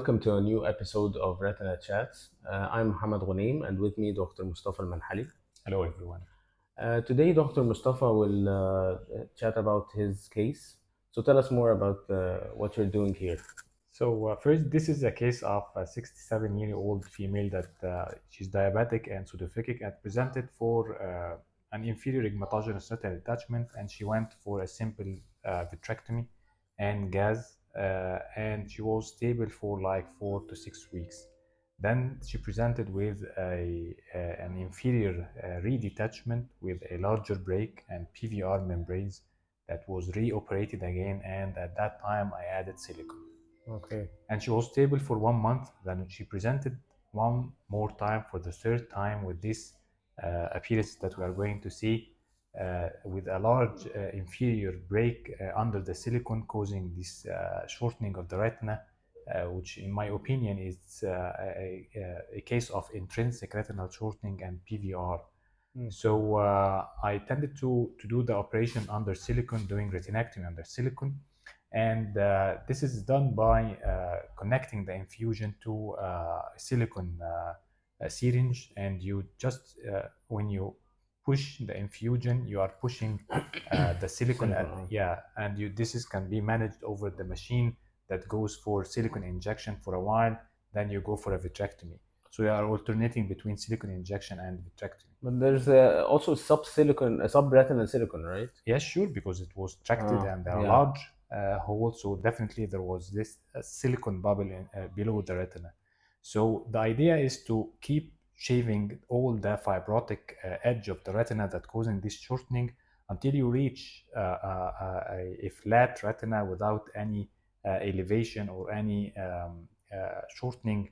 welcome to a new episode of Retina Chats. I'm Mohammed Ghunaim, and with me Dr. Mustafa Al-Manhali. Hello, everyone. Today, Dr. Mustafa will chat about his case. So tell us more about what you're doing here. So first, this is a case of a 67-year-old female that she's diabetic and pseudophakic and presented for an inferior rheumatogenic retinal detachment, and she went for a simple vitrectomy and gas, and she was stable for like 4 to 6 weeks. Then she presented with an inferior redetachment with a larger break and PVR membranes that was reoperated again, and at that time I added silicone. Okay. And she was stable for 1 month. Then she presented one more time for the third time with this appearance that we are going to see with a large inferior break under the silicone, causing this shortening of the retina, which in my opinion is a case of intrinsic retinal shortening and PVR. So I tended to do the operation under silicone, doing retinectomy under silicone. And this is done by connecting the infusion to a silicone syringe, and you just when you push the infusion, you are pushing the silicone, and this can be managed over the machine that goes for silicone injection for a while, then you go for a vitrectomy. So you are alternating between silicone injection and vitrectomy. But there's also subretinal silicone, right? Yes, sure, because it was tracted and there are yeah. large holes, so definitely there was this silicone bubble below the retina. So the idea is to keep shaving all the fibrotic edge of the retina that causing this shortening until you reach a flat retina without any elevation or any shortening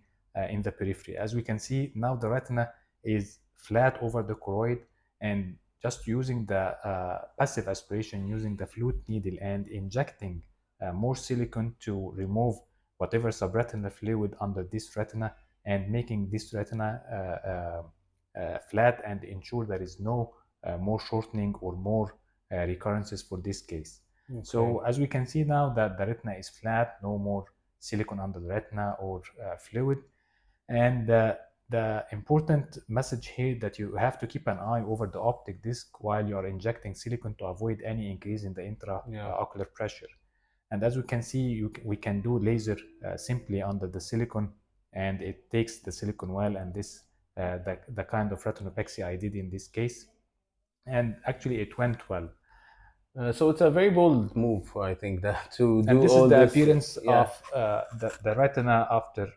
in the periphery. As we can see now, the retina is flat over the choroid, and just using the passive aspiration, using the flute needle and injecting more silicone to remove whatever subretinal fluid under this retina and making this retina flat and ensure there is no more shortening or more recurrences for this case. Okay. So as we can see now that the retina is flat, no more silicone under the retina or fluid. And the important message here that you have to keep an eye over the optic disc while you are injecting silicone to avoid any increase in the intraocular pressure. And as we can see, we can do laser simply under the silicone, and it takes the silicone well, and this the kind of retinopexy I did in this case, and actually it went well. So it's a very bold move, I think, that to do and this all is the this, appearance of the retina after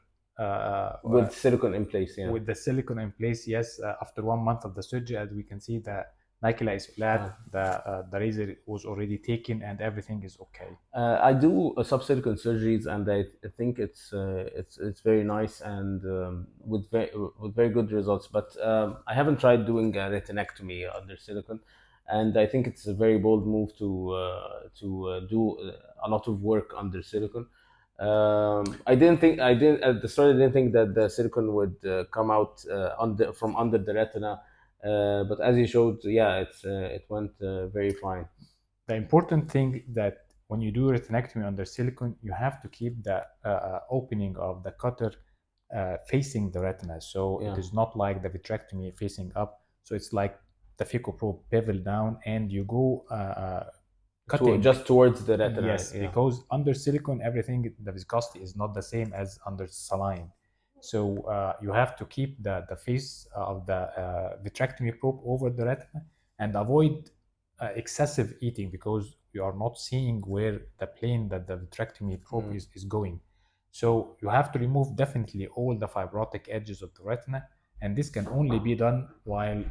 with silicone in place. Yeah. With the silicone in place, yes. After 1 month of the surgery, as we can see, the macula is flat, the razor was already taken, and everything is okay. I do subsilicone surgeries, and I think it's very nice and with very good results. But I haven't tried doing a retinectomy under silicone, and I think it's a very bold move to do a lot of work under silicone. I didn't at the start. I didn't think that the silicone would come out from under the retina, but as you showed, yeah, it went very fine. The important thing that when you do retinectomy under silicone, you have to keep the opening of the cutter facing the retina. So it is not like the vitrectomy facing up. So it's like the phacoprobe bevel down, and you go cutting just towards the retina. Yes, because under silicone, everything, the viscosity is not the same as under saline. So you have to keep the face of the vitrectomy probe over the retina and avoid excessive eating, because you are not seeing where the plane that the vitrectomy probe is going. So you have to remove definitely all the fibrotic edges of the retina, and this can only be done while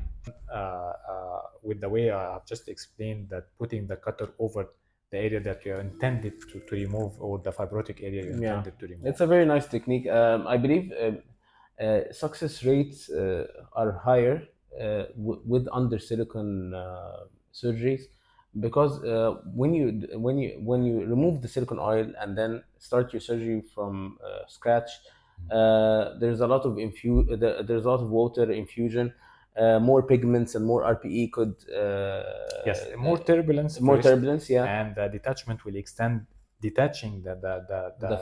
with the way I have just explained, that putting the cutter over the area that you are intended to remove, or the fibrotic area you intended to remove. It's a very nice technique. I believe success rates are higher with under silicone surgeries, because when you remove the silicone oil and then start your surgery from scratch, there's a lot of there's a lot of water infusion, more pigments and more RPE could yes, more turbulence, yeah, and the detachment will extend detaching The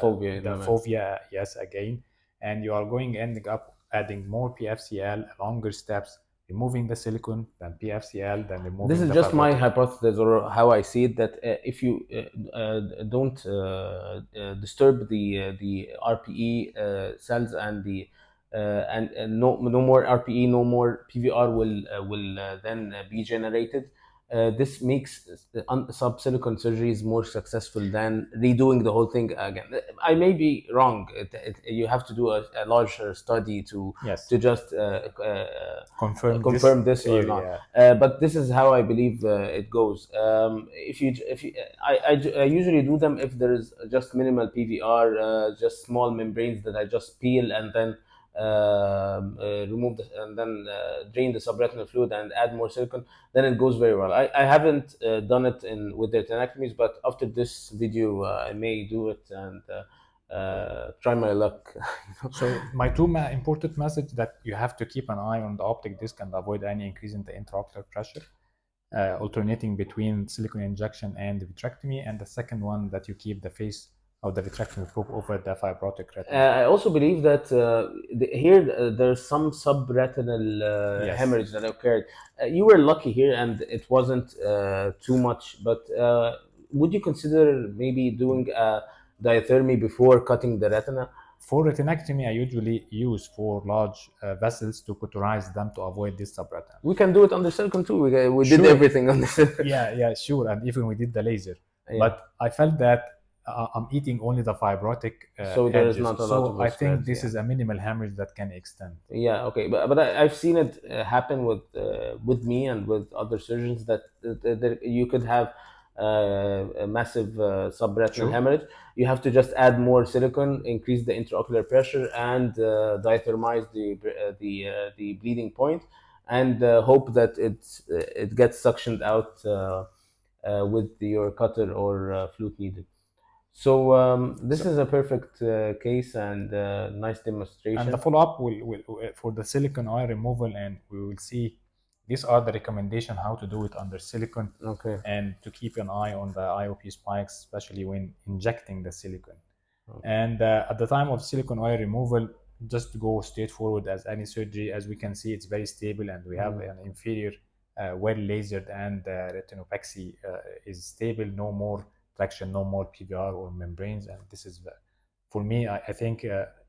fovea. the fovea, yes, again, and you are ending up adding more PFCL, longer steps, removing the silicone, then PFCL, then This removing is the just my fibrotic. hypothesis or how I see it, that if you don't disturb the RPE cells and the and no more RPE, no more PVR will then be generated. This makes sub-silicon surgeries more successful than redoing the whole thing again. I may be wrong. You have to do a larger study Yes, to just confirm confirm this or theory. not. Yeah. But this is how I believe it goes. If you I usually do them if there is just minimal PVR, just small membranes that I just peel and then remove and then drain the subretinal fluid and add more silicone. Then it goes very well. I haven't done it in with the retinectomies, but after this video, I may do it and try my luck. So my two important message that you have to keep an eye on the optic disc and avoid any increase in the intraocular pressure, alternating between silicone injection and vitrectomy, and the second one that you keep the face of the vitrectomy probe over the fibrotic retina. I also believe that here there's some subretinal Yes. hemorrhage that occurred. You were lucky here, and it wasn't too much. But would you consider maybe doing a diathermy before cutting the retina? For retinectomy, I usually use 4 large vessels to cauterize them to avoid this subretinal. We can do it under silicone too. We did Sure. everything on this. Yeah, sure. And even we did the laser. Yeah. But I felt that I'm eating only the fibrotic So there is edges. not a lot So of I think spreads, this yeah. is a minimal hemorrhage that can extend. Yeah, okay, but I've seen it happen with me and with other surgeons that you could have a massive subretinal Sure. hemorrhage. You have to just add more silicone, increase the intraocular pressure, and diathermize the bleeding point, and hope that it gets suctioned out with your cutter or flute needle. So this So, is a perfect case and nice and the demonstration. follow-up will for the silicone eye removal, and we will see these are the recommendation how to do it under silicone, Okay. and to keep an eye on the IOP spikes, especially when injecting the silicone. And at the time of silicone oil removal, just go straight forward as any surgery. As we can see, it's very stable, and we have an inferior well lasered, and retinopexy is stable, no more traction, no more PVR or membranes. And this is for me, I think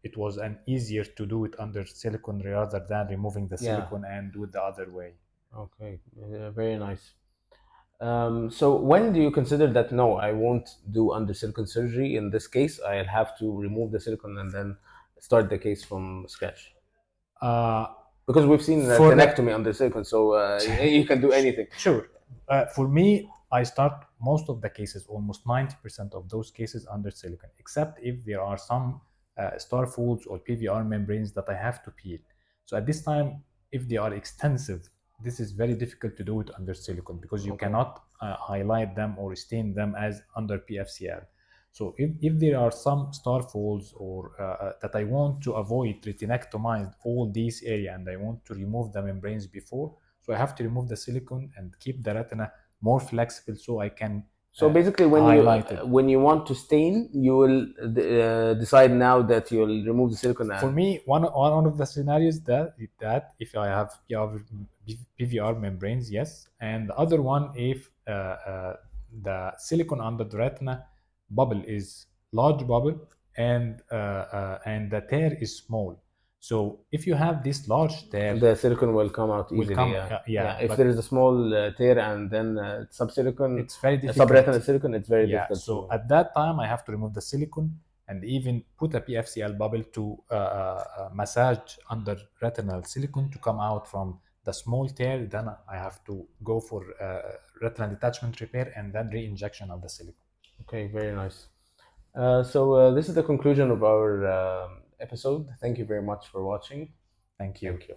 it was an easier to do it under silicone rather than removing the Yeah. silicone and do it the other way. Okay, very nice. So when do you consider that no, I won't do under silicone surgery? In this case, I'll have to remove the silicone and then start the case from scratch. Because we've seen For the- retinectomy under silicone, so you can do anything. Sure. For me, I start most of the cases, almost 90% of those cases under silicone, except if there are some star folds or PVR membranes that I have to peel. So at this time, if they are extensive, this is very difficult to do it under silicone because you cannot highlight them or stain them as under PFCL. So if there are some star folds or that I want to avoid retinectomized all these area and I want to remove the membranes before, so I have to remove the silicone and keep the retina more flexible so I can So basically, when you want to stain, you will decide now that you'll remove the silicone. For me, one of the scenarios that if I have PVR membranes, yes, and the other one if the silicone under the retina bubble is large bubble and the tear is small. So if you have this large tear, the silicone will come out will easily. come, Yeah. If but there is a small tear and then subsilicone, it's very difficult. subretinal silicone, it's very Yeah, difficult. so at that time I have to remove the silicone and even put a PFCL bubble to massage under retinal silicone to come out from the small tear. Then I have to go for retinal detachment repair and then re-injection of the silicone. Okay, very nice. So this is the conclusion of our episode. Thank you very much for watching. Thank you. Thank you.